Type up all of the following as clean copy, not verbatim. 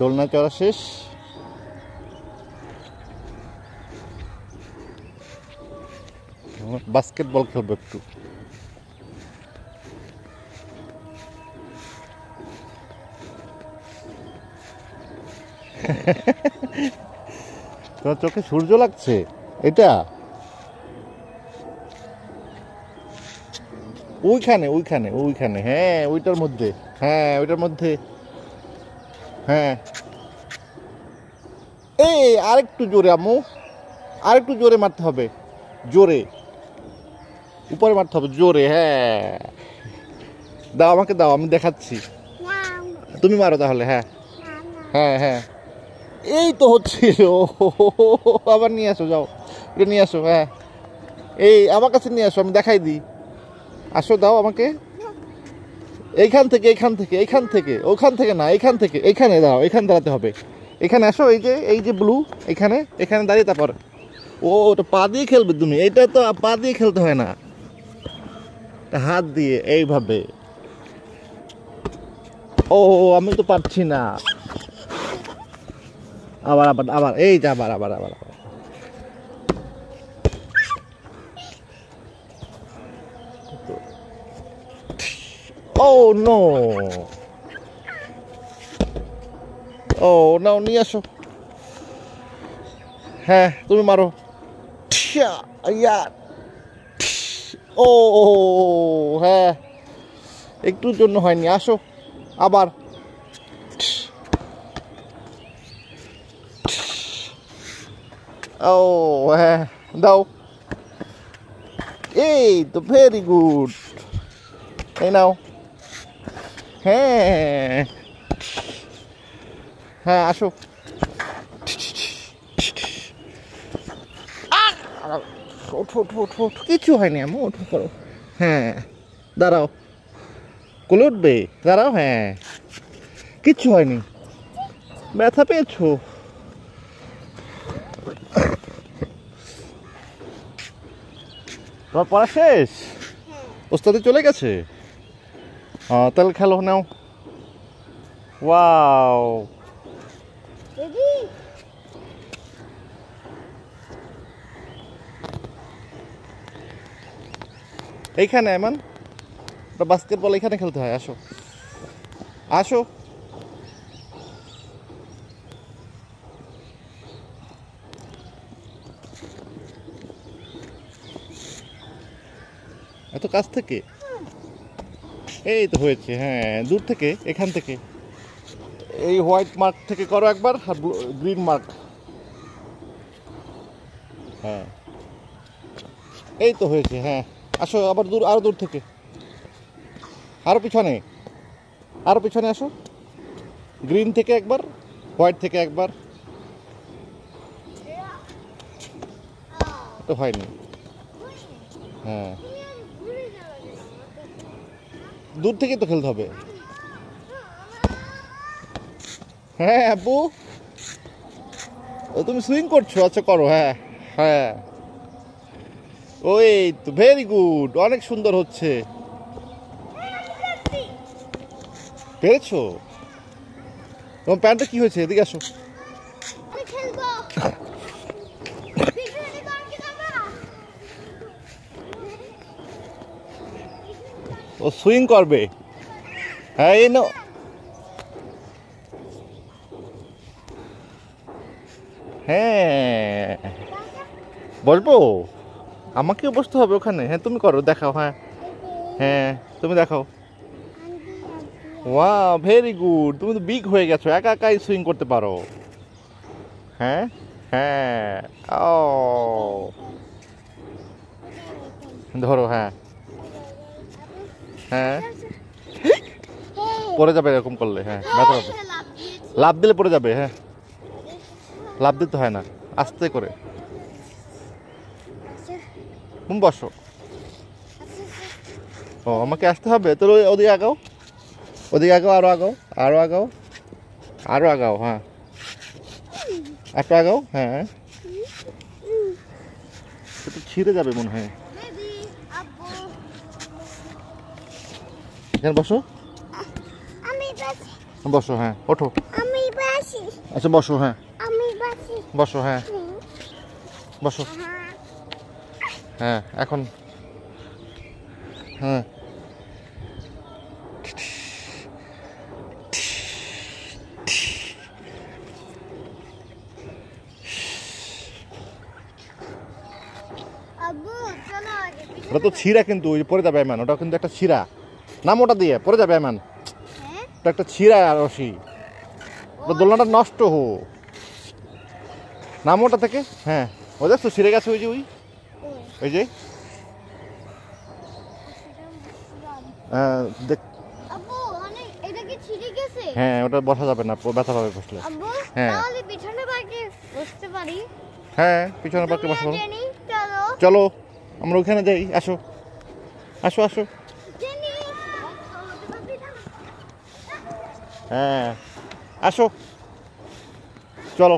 দোলনা চড়া শেষ। বাস্কেটবল খেলবো একটু। তোমার চোখে সূর্য লাগছে? এটা ওইখানে ওইখানে ওইখানে, হ্যাঁ ওইটার মধ্যে, হ্যাঁ ওইটার মধ্যে, হ্যাঁ। এই আরেকটু জোরে আম্মু, আরেকটু জোরে মারতে হবে, জোরে উপরে মারতে হবে, জোরে। হ্যাঁ দাও, আমাকে দাও, আমি দেখাচ্ছি। তুমি মারো তাহলে। হ্যাঁ হ্যাঁ হ্যাঁ, এই তো হচ্ছিল। আবার নিয়ে আসো, যাও এটা নিয়ে আসো। হ্যাঁ এই আমার কাছে নিয়ে আসো, আমি দেখাই দিই। আসো, দাও আমাকে। এইখান থেকে, এইখান থেকে, এইখান থেকে, ওখান থেকে না, এইখান থেকে, এইখানে দাও, এইখানে দাঁড়াতে হবে। এখানে আসো, এই যে ব্লু, এখানে এখানে দাঁড়িয়ে তারপর। ও ওটা পা দিয়ে খেলবে তুমি? এটা তো পা দিয়ে খেলতে হয় না, হাত দিয়ে এইভাবে। ও আমি তো পারছি না। আবার আবার আবার, এই যে আবার আবার আবার আবার। ও নো, ও নাও, নিয়ে আসো। হ্যাঁ তুমি মারো। ও হ্যাঁ, একটুর জন্য হয়নি, আসো আবার। ও হ্যাঁ দাও, এই তো ভেরি গুড। এই নাও। হ্যাঁ হ্যাঁ আসো। ওঠো ওঠো ওঠো ওঠো, কিছু হয়নি আমি, ওঠো করো। হ্যাঁ দাঁড়াও, কোলে উঠবে, দাঁড়াও। হ্যাঁ কিচ্ছু হয়নি, ব্যথা পেয়েছো? তোমার পড়া শেষ? ওস্তাদি চলে গেছে? তাহলে খেলো, নাও। ওয়াও, এইখানে এমন বাস্কেটবল এখানে খেলতে হয়। আসো আসো। এত কাছ থেকে? এই তো হয়েছে। হ্যাঁ দূর থেকে, এখান থেকে, এই হোয়াইট মার্ক থেকে করো একবার, আর গ্রিন মার্ক। হ্যাঁ এই তো হয়েছে। হ্যাঁ আসো আবার, দূর, আরো দূর থেকে, আরো পিছনে, আরো পিছনে আসো। গ্রিন থেকে একবার, হোয়াইট থেকে একবার। তো হয়নি। হ্যাঁ দূর থেকে তো খেলতে হবে। হ্যাঁ আব্বু, ও তুমি সুইং করছো? আচ্ছা করো। হ্যাঁ হ্যাঁ, ওই তো ভেরি গুড, অনেক সুন্দর হচ্ছে। পেরেছো? তোমার প্যান্টটা কি হয়েছে? এদিকে আসো। ও সুইং করবে। হ্যাঁ এই নো। হ্যাঁ বসবো? আমাকেও বসতে হবে ওখানে? হ্যাঁ তুমি করো, দেখাও। হ্যাঁ হ্যাঁ তুমি দেখাও। ওয়াও ভেরি গুড, তুমি তো বিগ হয়ে গেছো, একা একাই সুইং করতে পারো। হ্যাঁ হ্যাঁ, ও ধরো। হ্যাঁ হ্যাঁ, পড়ে যাবে এরকম করলে। হ্যাঁ ব্যথা হবে, লাফ দিলে পড়ে যাবে। হ্যাঁ লাফ দিতে হয় না, আস্তে করে। তুমি বসো। ও আমাকে আসতে হবে তো, ওদিকে আগাও, ওদিকে আগাও, আরো আগাও, আরো আগাও, আরো আগাও। হ্যাঁ একটু আগাও। হ্যাঁ একটু ছিঁড়ে যাবে মনে হয়। এখানে বসো, বসো। হ্যাঁ ওঠো। আচ্ছা বসো, হ্যাঁ বসো, হ্যাঁ বসো, হ্যাঁ এখন, হ্যাঁ ওটা তো ছিঁড়া, কিন্তু ওই পরে যাবে এমন, ওটা কিন্তু একটা ছিঁড়া, নাম ওটা দিয়ে পরে যাবে এমন, ওটা একটা ছিঁড়া রশি, ওটা দোলনাটা নষ্ট হো, নাম ওটা থেকে, হ্যাঁ ও দেখছো ছিঁড়ে গেছে, ওই যে ওই যে দেখ, হ্যাঁ ওটা বসা যাবে না, ব্যথা পাবে বসলে, হ্যাঁ হ্যাঁ পিছনের পার্কে বসা পারো, চলো আমরা ওখানে যাই, আসো আসো আসো, হ্যাঁ আসো চলো,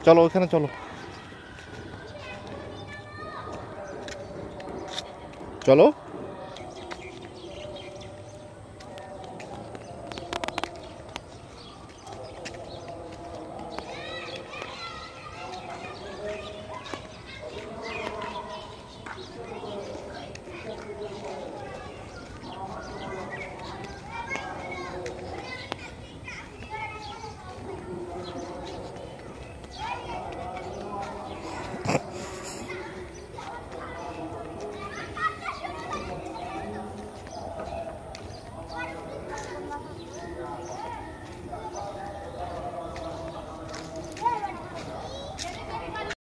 চলো ওখানে চলো, চলো